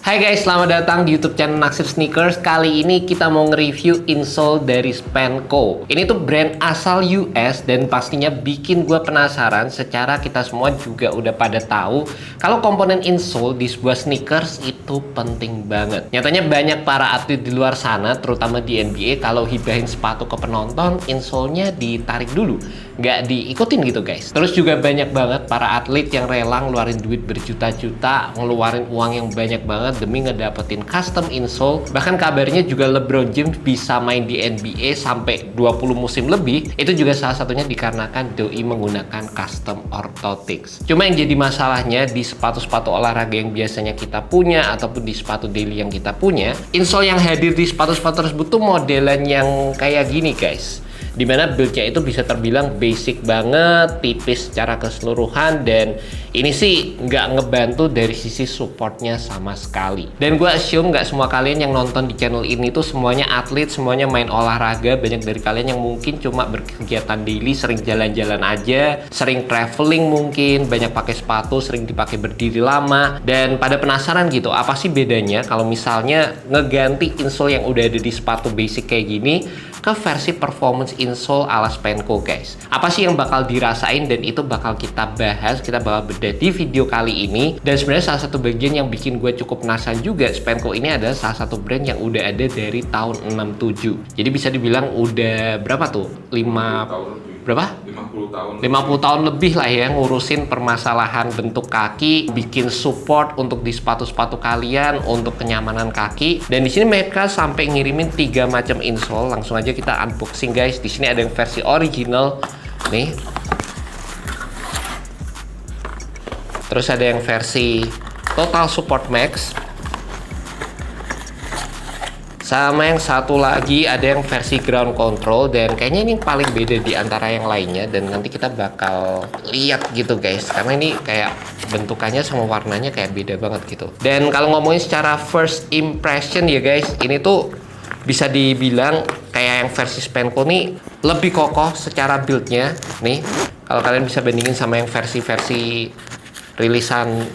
Hai guys, selamat datang di YouTube channel Naksir Sneakers. Kali ini kita mau nge-review insole dari Spanko. Ini tuh brand asal US dan pastinya bikin gue penasaran. Secara kita semua juga udah pada tahu kalau komponen insole di sebuah sneakers itu penting banget. Nyatanya banyak para atlet di luar sana, terutama di NBA, kalau hibahin sepatu ke penonton, insole-nya ditarik dulu, nggak diikutin gitu guys. Terus juga banyak banget para atlet yang rela ngeluarin duit berjuta-juta, ngeluarin uang yang banyak banget demi ngedapetin custom insole. Bahkan kabarnya juga LeBron James bisa main di NBA sampai 20 musim lebih. Itu juga salah satunya dikarenakan doi menggunakan custom orthotics. Cuma yang jadi masalahnya di sepatu-sepatu olahraga yang biasanya kita punya ataupun di sepatu daily yang kita punya, insole yang hadir di sepatu-sepatu tersebut tuh modelan yang kayak gini guys, dimana build-nya itu bisa terbilang basic banget, tipis secara keseluruhan, dan ini sih nggak ngebantu dari sisi supportnya sama sekali. Dan gue assume nggak semua kalian yang nonton di channel ini tuh semuanya atlet, semuanya main olahraga. Banyak dari kalian yang mungkin cuma berkegiatan daily, sering jalan-jalan aja, sering traveling mungkin, banyak pakai sepatu, sering dipakai berdiri lama, dan pada penasaran gitu, apa sih bedanya kalau misalnya ngeganti insole yang udah ada di sepatu basic kayak gini ke versi performance insole ala Spanko guys. Apa sih yang bakal dirasain, dan itu bakal kita bahas, kita bakal bedah di video kali ini. Dan sebenarnya salah satu bagian yang bikin gue cukup penasaran juga, Spanko ini adalah salah satu brand yang udah ada dari tahun 67. Jadi bisa dibilang udah berapa tuh? 50 tahun 50 tahun lebih lah ya ngurusin permasalahan bentuk kaki, bikin support untuk di sepatu-sepatu kalian untuk kenyamanan kaki. Dan di sini mereka sampai ngirimin 3 macam insole. Langsung aja kita unboxing guys. Di sini ada yang versi original nih. Terus ada yang versi Total Support Max. Sama yang satu lagi ada yang versi ground control, dan kayaknya ini paling beda di antara yang lainnya, dan nanti kita bakal lihat gitu guys, karena ini kayak bentukannya sama warnanya kayak beda banget gitu. Dan kalau ngomongin secara first impression ya guys, ini tuh bisa dibilang kayak yang versi Spanko nih lebih kokoh secara build-nya nih. Kalau kalian bisa bandingin sama yang versi-versi rilisan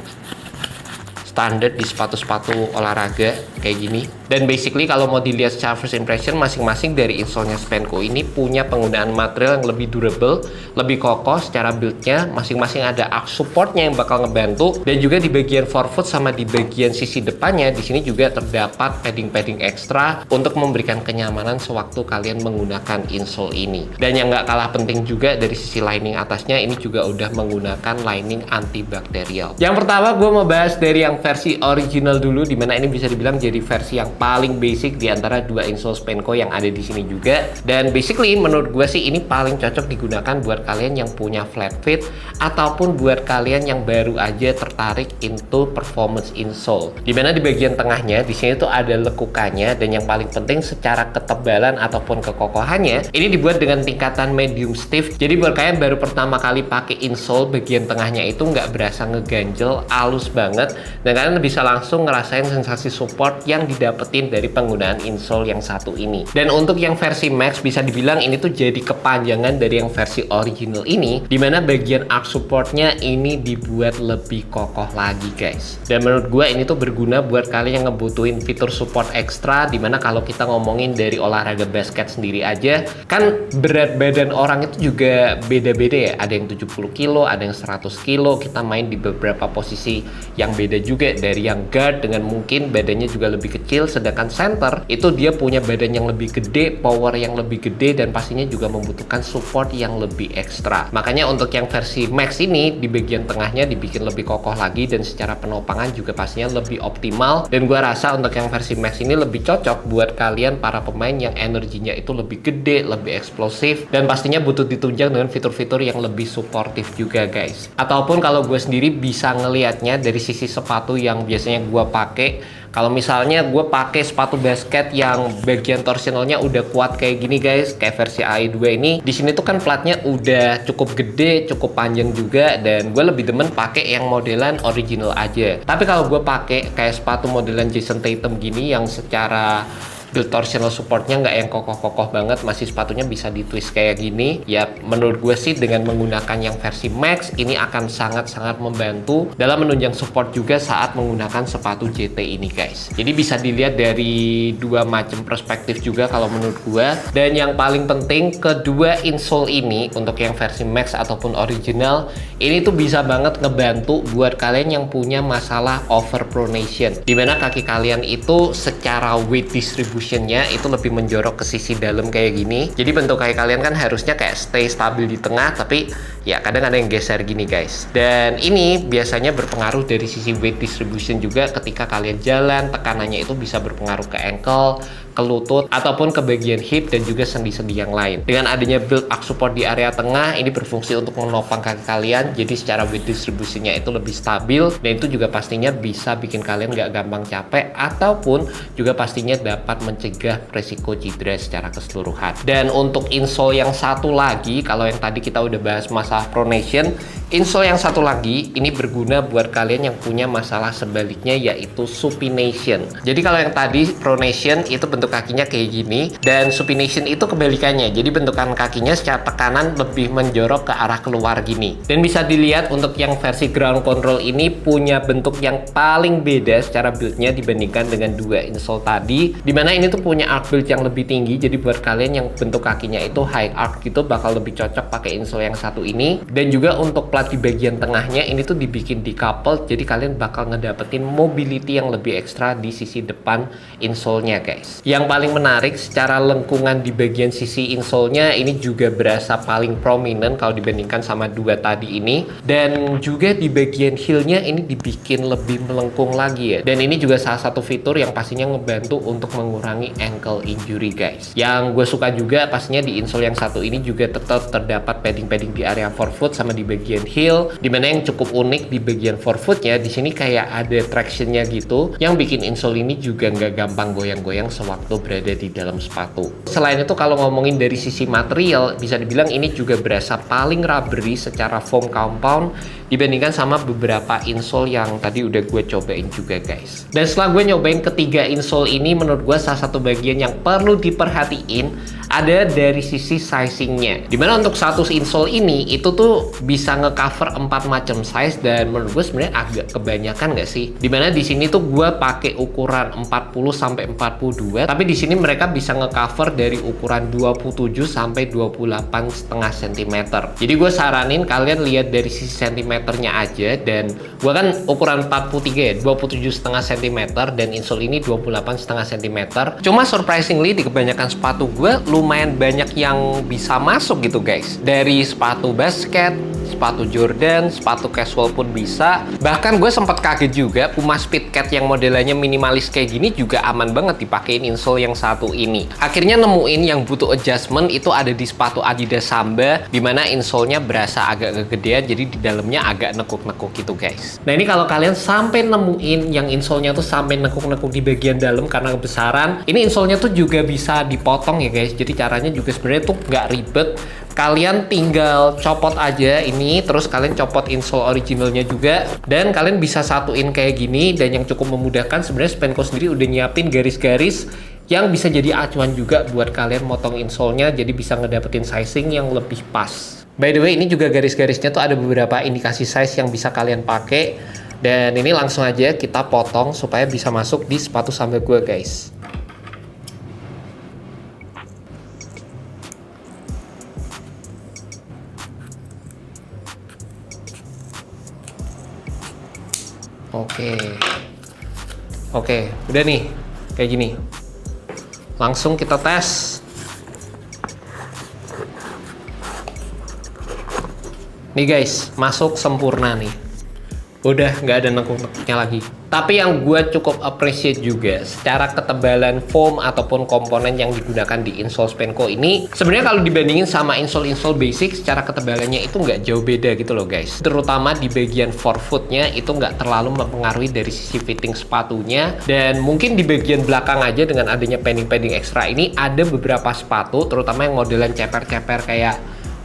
standar di sepatu-sepatu olahraga kayak gini. Dan basically kalau mau dilihat secara first impression, masing-masing dari insole-nya Spanko ini punya penggunaan material yang lebih durable, lebih kokoh secara build-nya. Masing-masing ada arch support-nya yang bakal ngebantu, dan juga di bagian forefoot sama di bagian sisi depannya di sini juga terdapat padding-padding ekstra untuk memberikan kenyamanan sewaktu kalian menggunakan insole ini. Dan yang nggak kalah penting juga dari sisi lining atasnya, ini juga udah menggunakan lining antibakterial. Yang pertama gue mau bahas dari yang versi original dulu, dimana ini bisa dibilang jadi versi yang paling basic di antara 2 insole Spanko yang ada di sini juga. Dan basically menurut gue sih ini paling cocok digunakan buat kalian yang punya flat fit ataupun buat kalian yang baru aja tertarik into performance insole. Dimana di bagian tengahnya di sini tuh ada lekukannya, dan yang paling penting secara ketebalan ataupun kekokohannya ini dibuat dengan tingkatan medium stiff. Jadi buat kalian baru pertama kali pakai insole, bagian tengahnya itu nggak berasa ngeganjel, halus banget, dan kalian bisa langsung ngerasain sensasi support yang didapetin dari penggunaan insole yang satu ini. Dan untuk yang versi Max bisa dibilang ini tuh jadi kepanjangan dari yang versi original ini, dimana bagian arch supportnya ini dibuat lebih kokoh lagi guys. Dan menurut gue ini tuh berguna buat kalian yang ngebutuhin fitur support ekstra, dimana kalau kita ngomongin dari olahraga basket sendiri aja, kan berat badan orang itu juga beda-beda ya. Ada yang 70 kilo, ada yang 100 kilo. Kita main di beberapa posisi yang beda juga, dari yang guard dengan mungkin badannya juga lebih kecil, sedangkan center itu dia punya badan yang lebih gede, power yang lebih gede, dan pastinya juga membutuhkan support yang lebih ekstra. Makanya untuk yang versi Max ini di bagian tengahnya dibikin lebih kokoh lagi, dan secara penopangan juga pastinya lebih optimal. Dan gua rasa untuk yang versi Max ini lebih cocok buat kalian para pemain yang energinya itu lebih gede, lebih eksplosif, dan pastinya butuh ditunjang dengan fitur-fitur yang lebih suportif juga guys. Ataupun kalau gue sendiri bisa ngelihatnya dari sisi sepatu yang biasanya gue pakai. Kalau misalnya gue pakai sepatu basket yang bagian torsionalnya udah kuat kayak gini guys, kayak versi AI2 ini, di sini tuh kan platnya udah cukup gede, cukup panjang juga, dan gue lebih demen pakai yang modelan original aja. Tapi kalau gue pakai kayak sepatu modelan Jason Tatum gini yang secara build torsional supportnya nggak yang kokoh-kokoh banget, masih sepatunya bisa di twist kayak gini. Ya menurut gue sih dengan menggunakan yang versi Max ini akan sangat-sangat membantu dalam menunjang support juga saat menggunakan sepatu JT ini guys. Jadi bisa dilihat dari dua macam perspektif juga kalau menurut gue. Dan yang paling penting, kedua insole ini untuk yang versi Max ataupun original ini tuh bisa banget ngebantu buat kalian yang punya masalah overpronation, dimana kaki kalian itu secara weight distributionnya itu lebih menjorok ke sisi dalam kayak gini. Jadi bentuk kaki kalian kan harusnya kayak stay stabil di tengah, tapi ya kadang ada yang geser gini guys. Dan ini biasanya berpengaruh dari sisi weight distribution juga. Ketika kalian jalan, tekanannya itu bisa berpengaruh ke ankle, ke lutut, ataupun ke bagian hip dan juga sendi-sendi yang lain. Dengan adanya build arch support di area tengah, ini berfungsi untuk menopang kaki kalian, jadi secara weight distributionnya itu lebih stabil, dan itu juga pastinya bisa bikin kalian gak gampang capek, ataupun juga pastinya dapat mencegah resiko cedera secara keseluruhan. Dan untuk insole yang satu lagi, kalau yang tadi kita udah bahas masalah pronation, insole yang satu lagi ini berguna buat kalian yang punya masalah sebaliknya, yaitu supination. Jadi kalau yang tadi pronation itu bentuk kakinya kayak gini, dan supination itu kebalikannya. Jadi bentukan kakinya secara tekanan lebih menjorok ke arah keluar gini. Dan bisa dilihat untuk yang versi ground control ini punya bentuk yang paling beda secara buildnya dibandingkan dengan dua insole tadi, dimana ini tuh punya arch build yang lebih tinggi. Jadi buat kalian yang bentuk kakinya itu high arch gitu bakal lebih cocok pakai insole yang satu ini. Dan juga untuk plat di bagian tengahnya ini tuh dibikin decoupled, jadi kalian bakal ngedapetin mobility yang lebih ekstra di sisi depan insole-nya guys. Yang paling menarik, secara lengkungan di bagian sisi insole-nya ini juga berasa paling prominent kalau dibandingkan sama dua tadi ini. Dan juga di bagian heel-nya ini dibikin lebih melengkung lagi ya. Dan ini juga salah satu fitur yang pastinya ngebantu untuk mengurangi ankle injury guys. Yang gue suka juga pastinya di insole yang satu ini juga tetap terdapat padding-padding di area forefoot sama di bagian heel, dimana yang cukup unik di bagian forefootnya di sini kayak ada tractionnya gitu, yang bikin insole ini juga nggak gampang goyang-goyang sewaktu berada di dalam sepatu. Selain itu kalau ngomongin dari sisi material, bisa dibilang ini juga berasa paling rubbery secara foam compound dibandingkan sama beberapa insole yang tadi udah gue cobain juga guys. Dan setelah gue nyobain ketiga insole ini, menurut gue salah satu bagian yang perlu diperhatiin ada dari sisi sizingnya, dimana untuk satu insole ini itu tuh bisa ngecover 4 macam size, dan menurut gue sebenarnya agak kebanyakan nggak sih? Dimana di sini tuh gue pakai ukuran 40 sampai 42, tapi di sini mereka bisa ngecover dari ukuran 27 sampai 28,5 cm. Jadi gue saranin kalian lihat dari sisi sentimeternya aja, dan gue kan ukuran 43 ya, 27,5 cm, dan insole ini 28,5 cm. Cuma surprisingly di kebanyakan sepatu gue lumayan banyak yang bisa masuk gitu guys. Dari sepatu basket, sepatu Jordan, sepatu casual pun bisa. Bahkan gue sempat kaget juga, Puma Speedcat yang modelannya minimalis kayak gini juga aman banget dipakein insole yang satu ini. Akhirnya nemuin yang butuh adjustment itu ada di sepatu Adidas Samba, dimana insole-nya berasa agak kegedean, jadi di dalamnya agak nekuk-nekuk gitu guys. Nah ini kalau kalian sampai nemuin yang insole-nya tuh sampai nekuk-nekuk di bagian dalam karena kebesaran, ini insole-nya tuh juga bisa dipotong ya guys. Jadi caranya juga sebenarnya tuh nggak ribet. Kalian tinggal copot aja ini, terus kalian copot insole originalnya juga, dan kalian bisa satuin kayak gini. Dan yang cukup memudahkan sebenarnya Spanco sendiri udah nyiapin garis-garis yang bisa jadi acuan juga buat kalian motong insole-nya, jadi bisa ngedapetin sizing yang lebih pas. By the way, ini juga garis-garisnya tuh ada beberapa indikasi size yang bisa kalian pakai, dan ini langsung aja kita potong supaya bisa masuk di sepatu Samba gue guys. Oke, udah nih kayak gini. Langsung kita tes. Nih guys, masuk sempurna nih. Udah nggak ada nekuk-nekuknya lagi. Tapi yang gue cukup appreciate juga, secara ketebalan foam ataupun komponen yang digunakan di insole Spanco ini, sebenarnya kalau dibandingin sama insole-insole basic, secara ketebalannya itu nggak jauh beda gitu loh guys. Terutama di bagian forefootnya itu nggak terlalu mempengaruhi dari sisi fitting sepatunya. Dan mungkin di bagian belakang aja dengan adanya padding-padding ekstra ini, ada beberapa sepatu, terutama yang modelan ceper-ceper kayak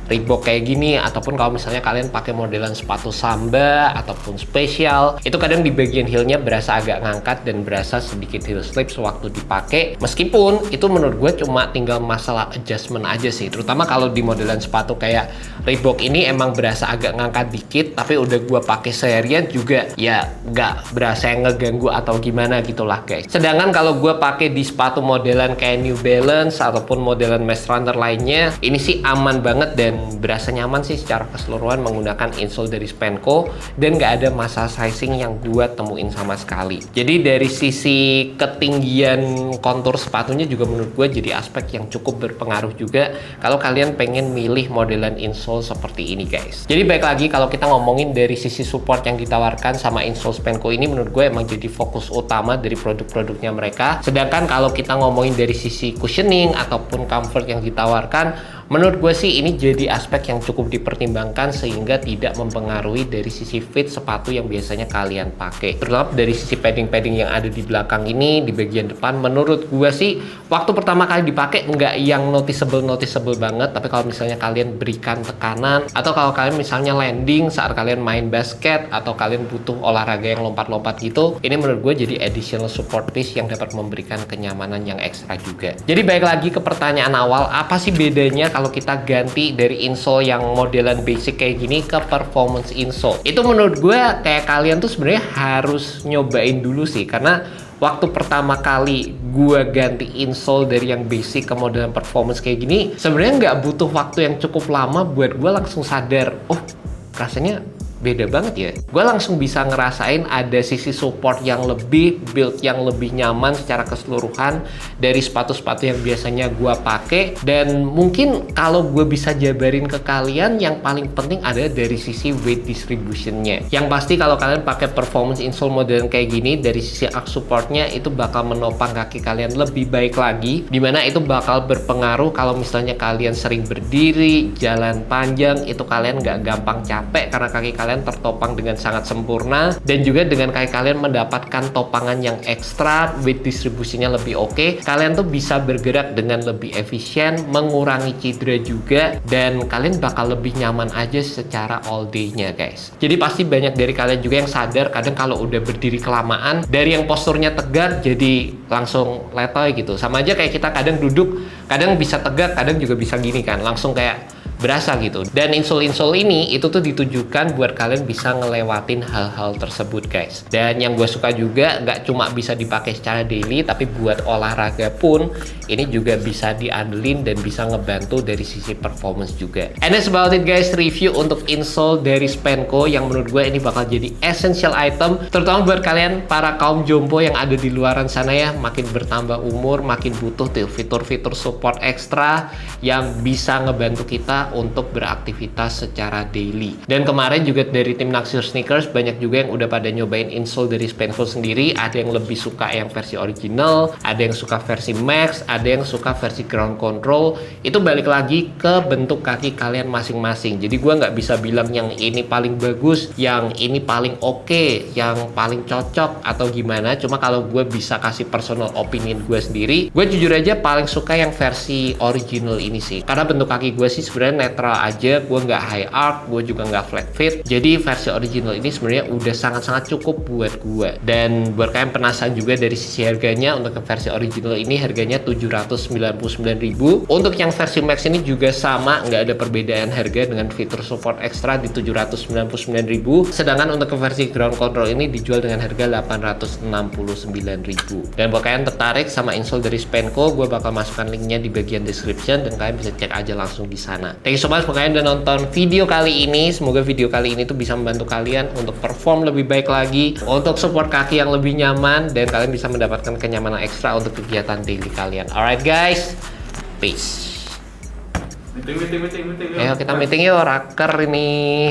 Reebok kayak gini, ataupun kalau misalnya kalian pakai modelan sepatu Samba ataupun spesial, itu kadang di bagian heelnya berasa agak ngangkat dan berasa sedikit heel slip sewaktu dipakai. Meskipun itu menurut gue cuma tinggal masalah adjustment aja sih, terutama kalau di modelan sepatu kayak Reebok ini emang berasa agak ngangkat dikit, tapi udah gue pakai seharian juga ya nggak berasa yang ngeganggu atau gimana gitulah guys. Sedangkan kalau gue pakai di sepatu modelan kayak New Balance ataupun modelan Maze Runner lainnya, ini sih aman banget dan berasa nyaman sih secara keseluruhan menggunakan insole dari Spanco, dan nggak ada masalah sizing yang gue temuin sama sekali. Jadi dari sisi ketinggian kontur sepatunya juga menurut gue jadi aspek yang cukup berpengaruh juga kalau kalian pengen milih modelan insole seperti ini guys. Jadi baik lagi kalau kita ngomongin dari sisi support yang ditawarkan sama insole Spanco ini, menurut gue emang jadi fokus utama dari produk-produknya mereka. Sedangkan kalau kita ngomongin dari sisi cushioning ataupun comfort yang ditawarkan, menurut gue sih ini jadi aspek yang cukup dipertimbangkan sehingga tidak mempengaruhi dari sisi fit sepatu yang biasanya kalian pakai. Terutama dari sisi padding-padding yang ada di belakang ini, di bagian depan, menurut gue sih waktu pertama kali dipakai nggak yang noticeable banget, tapi kalau misalnya kalian berikan tekanan atau kalau kalian misalnya landing saat kalian main basket atau kalian butuh olahraga yang lompat-lompat gitu, ini menurut gue jadi additional support piece yang dapat memberikan kenyamanan yang ekstra juga. Jadi baik lagi ke pertanyaan awal, apa sih bedanya kalau kita ganti dari insole yang modelan basic kayak gini ke performance insole? Itu menurut gue kayak kalian tuh sebenarnya harus nyobain dulu sih, karena waktu pertama kali gue ganti insole dari yang basic ke modelan performance kayak gini, sebenarnya nggak butuh waktu yang cukup lama buat gue langsung sadar, oh rasanya beda banget ya. Gue langsung bisa ngerasain ada sisi support yang lebih, build yang lebih nyaman secara keseluruhan dari sepatu-sepatu yang biasanya gue pakai. Dan mungkin kalau gue bisa jabarin ke kalian, yang paling penting ada dari sisi weight distributionnya. Yang pasti kalau kalian pakai performance insole modern kayak gini, dari sisi arch supportnya itu bakal menopang kaki kalian lebih baik lagi, dimana itu bakal berpengaruh kalau misalnya kalian sering berdiri, jalan panjang, itu kalian nggak gampang capek karena kaki kalian tertopang dengan sangat sempurna, dan juga dengan kaki kalian mendapatkan topangan yang ekstra, weight distribusinya lebih oke, kalian tuh bisa bergerak dengan lebih efisien, mengurangi cedera juga, dan kalian bakal lebih nyaman aja secara all day-nya guys. Jadi pasti banyak dari kalian juga yang sadar kadang kalau udah berdiri kelamaan, dari yang posturnya tegak jadi langsung letoy gitu. Sama aja kayak kita kadang duduk, kadang bisa tegak, kadang juga bisa gini kan, langsung kayak berasa gitu. Dan insole-insole ini itu tuh ditujukan buat kalian bisa ngelewatin hal-hal tersebut guys. Dan yang gue suka juga nggak cuma bisa dipakai secara daily, tapi buat olahraga pun ini juga bisa diandelin dan bisa ngebantu dari sisi performance juga. And that's about it guys, review untuk insole dari Spanco yang menurut gue ini bakal jadi essential item, terutama buat kalian para kaum jompo yang ada di luaran sana ya. Makin bertambah umur, makin butuh tuh fitur-fitur support ekstra yang bisa ngebantu kita untuk beraktivitas secara daily. Dan kemarin juga dari tim Naksir Sneakers banyak juga yang udah pada nyobain insole dari Spanco sendiri. Ada yang lebih suka yang versi original, ada yang suka versi max, ada yang suka versi ground control. Itu balik lagi ke bentuk kaki kalian masing-masing. Jadi gue nggak bisa bilang yang ini paling bagus, yang ini paling oke, yang paling cocok atau gimana. Cuma kalau gue bisa kasih personal opinion gue sendiri, gue jujur aja paling suka yang versi original ini sih. Karena bentuk kaki gue sih sebenarnya netral aja, gue nggak high arch, gue juga nggak flat fit. Jadi versi original ini sebenarnya udah sangat-sangat cukup buat gue. Dan buat kalian penasaran juga dari sisi harganya, untuk versi original ini harganya 799.000. Untuk yang versi max ini juga sama, nggak ada perbedaan harga dengan fitur support ekstra di 799.000. Sedangkan untuk versi ground control ini dijual dengan harga 869.000. Dan buat kalian tertarik sama insole dari Spanco, gue bakal masukkan linknya di bagian description dan kalian bisa cek aja langsung di sana. Thank you so much buat kalian udah nonton video kali ini. Semoga video kali ini tuh bisa membantu kalian untuk perform lebih baik lagi, untuk support kaki yang lebih nyaman, dan kalian bisa mendapatkan kenyamanan ekstra untuk kegiatan daily kalian. Alright guys, peace. Ayo kita meeting yuk, raker ini.